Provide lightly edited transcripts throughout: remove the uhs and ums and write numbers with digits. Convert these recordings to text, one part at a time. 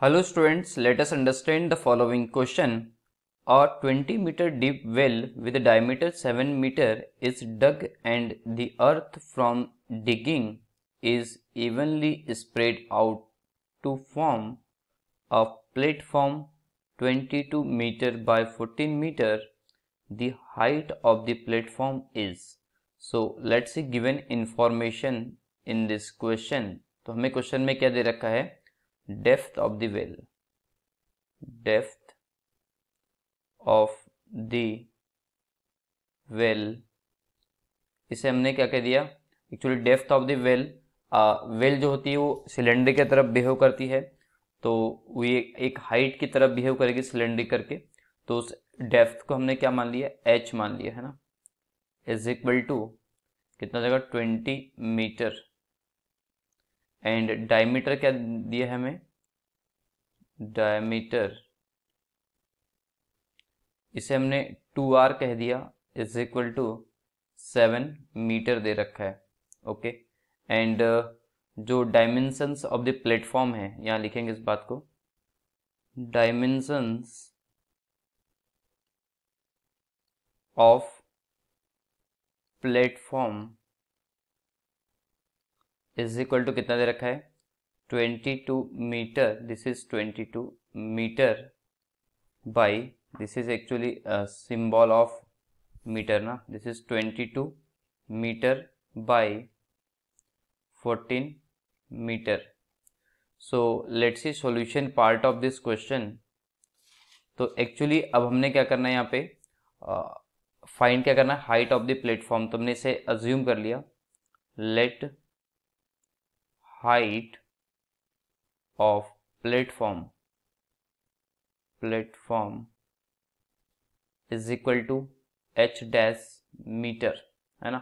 Hello students, let us understand the following question. A 20 meter deep well with a diameter 7 meter is dug and the earth from digging is evenly spread out to form a platform 22 meter by 14 meter. The height of the platform is. So let's see given information in this question. तो हमें question में क्या दे रखा है? Depth of the well. Depth of the well. इसे हमने क्या कह दिया? Actually depth of the well, well जो होती है वो सिलेंडर की तरफ बिहेव करती है, तो वो एक हाइट की तरफ बिहेव करेगी सिलेंडर करके, तो उस डेप्थ को हमने क्या मान लिया? h मान लिया है ना, इज इक्वल टू कितना जगह 20 मीटर एंड डायमीटर क्या दिया है हमें? डायमीटर इसे हमने 2r कह दिया, इज इक्वल टू 7 मीटर दे रखा है. ओके, एंड जो डायमेंशंस ऑफ द प्लेटफॉर्म है, यहाँ लिखेंगे इस बात को, dimensions of platform is equal to कितना दे रखा है? 22 meter. This is 22 meter by, this is actually symbol of meter ना, this is 22 meter by 14 meter. So let's see solution part of this question. तो एक्चुअली अब हमने क्या करना है यहाँ पे, फाइंड क्या करना है? Height of the platform. तो हमने इसे अज्यूम कर लिया, let height of platform is equal to h dash metre, है ना.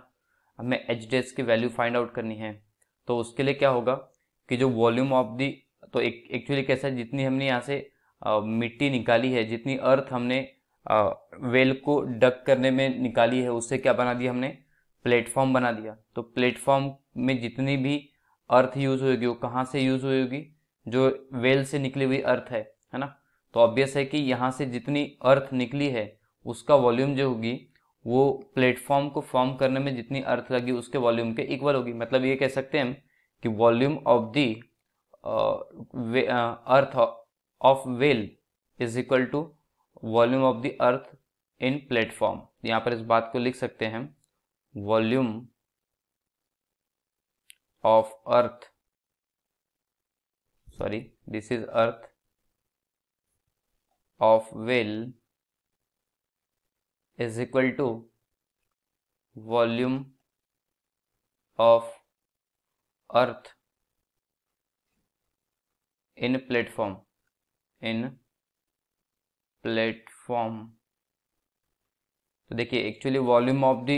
हमें h डैश की वैल्यू फाइंड आउट करनी है, तो उसके लिए क्या होगा कि जो वॉल्यूम ऑफ दी, तो एक्चुअली कैसा है, जितनी हमने यहाँ से मिट्टी निकाली है, जितनी अर्थ हमने वेल को डग करने में निकाली है, उससे क्या बना दिया हमने? प्लेटफॉर्म बना दिया. तो प्लेटफॉर्म में जितनी भी अर्थ यूज होगी वो कहाँ से यूज होगी? जो वेल से निकली हुई अर्थ है ना. तो ऑब्वियस है कि यहाँ से जितनी अर्थ निकली है उसका वॉल्यूम जो होगी वो प्लेटफॉर्म को फॉर्म करने में जितनी अर्थ लगी उसके वॉल्यूम के इक्वल होगी. मतलब ये कह सकते हैं हम कि volume of the earth of well is equal to volume of the earth in platform. यहाँ पर इस बात को लिख सकते हैं हम, volume of earth, sorry this is earth of well is equal to volume of earth in platform. तो देखिए actually volume of the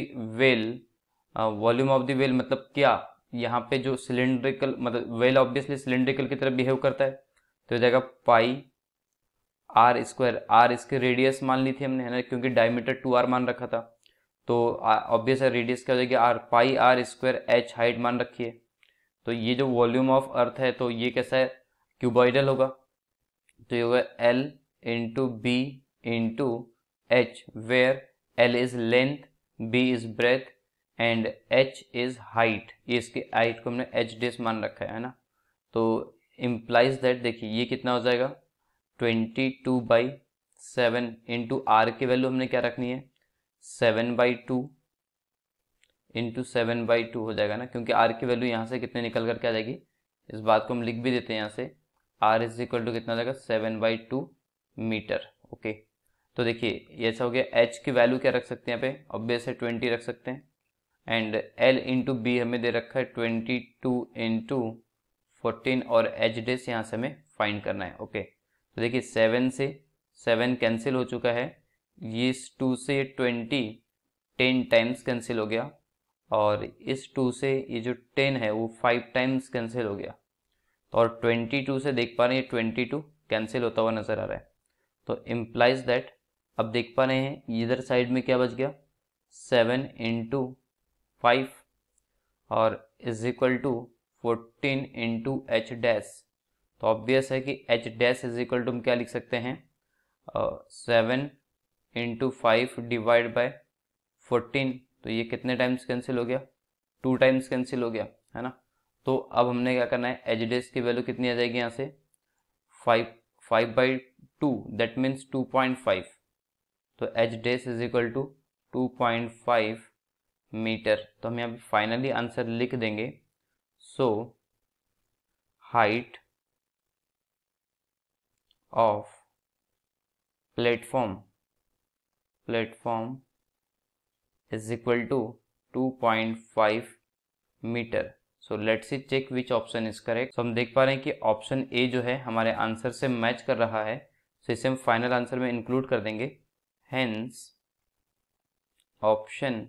well मतलब क्या? यहाँ पे जो सिलेंड्रिकल, मतलब वेल ऑब्वियसली सिलेंड्रिकल की तरफ बिहेव करता है, तो हो जाएगा पाई आर स्क्वायर. आर इसके रेडियस मान ली थी हमने, है ना, क्योंकि डायमीटर 2r मान रखा था, तो ऑब्वियस है रेडियस क्या हो जाएगी? R. Pi r square h height मान रखी है. तो ये जो वॉल्यूम ऑफ अर्थ है, तो ये कैसा है? क्यूबॉइडल होगा. तो ये होगा L into B into H, where L is length, B is breadth and H is height. ये इसकी हाइट को हमने h डेस मान रखा है ना. तो इम्प्लाइज दैट, देखिए ये कितना हो जाएगा? 22/7 इंटू आर की वैल्यू हमने क्या रखनी है? 7/2 इंटू 7/2 हो जाएगा ना, क्योंकि आर की वैल्यू यहाँ से कितने निकल कर के आ जाएगी, इस बात को हम लिख भी देते हैं यहाँ से. आर इज इक्वल टू कितना जाएगा? 7/2 मीटर. ओके, तो देखिए ये ऐसा हो गया. एच की वैल्यू क्या रख सकते हैं यहाँ पे? ऑब्वियस है 20 रख सकते हैं. एंड एल इंटू बी हमें दे रखा है 22 इंटू 14 और एच डेस यहाँ से हमें फाइंड करना है. ओके, तो देखिए 7 से 7 कैंसिल हो चुका है, ये इस 2 से 10 टाइम्स कैंसिल हो गया, और इस 2 से ये जो 10 है वो 5 टाइम्स कैंसिल हो गया. और 22 से देख पा रहे हैं 22 कैंसिल होता हुआ नजर आ रहा है. तो इम्प्लाइज दैट, अब देख पा रहे हैं इधर साइड में क्या बच गया? 7 इंटू 5 और is equal to 14 into H dash. तो ऑब्वियस है कि H dash is equal to हम क्या लिख सकते हैं, 7 इंटू 5 डिवाइड बाय 14। तो ये कितने टाइम्स कैंसिल हो गया, 2 टाइम्स कैंसिल हो गया, है ना। तो अब हमने क्या करना है, एच डैश की वैल्यू कितनी आ जाएगी यहाँ से, 5/2, दैट मीन्स 2.5। तो H dash is equal to 2.5 meter. तो हम यहाँ पे फाइनली आंसर लिख देंगे। So height of platform is equal to 2.5 meter. So let's see check which option is correct. So हम देख पा रहे हैं कि ऑप्शन ए जो है हमारे आंसर से मैच कर रहा है, सो इसे हम फाइनल आंसर में इंक्लूड कर देंगे। Hence option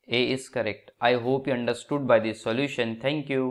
A is correct. I hope you understood by this solution. Thank you.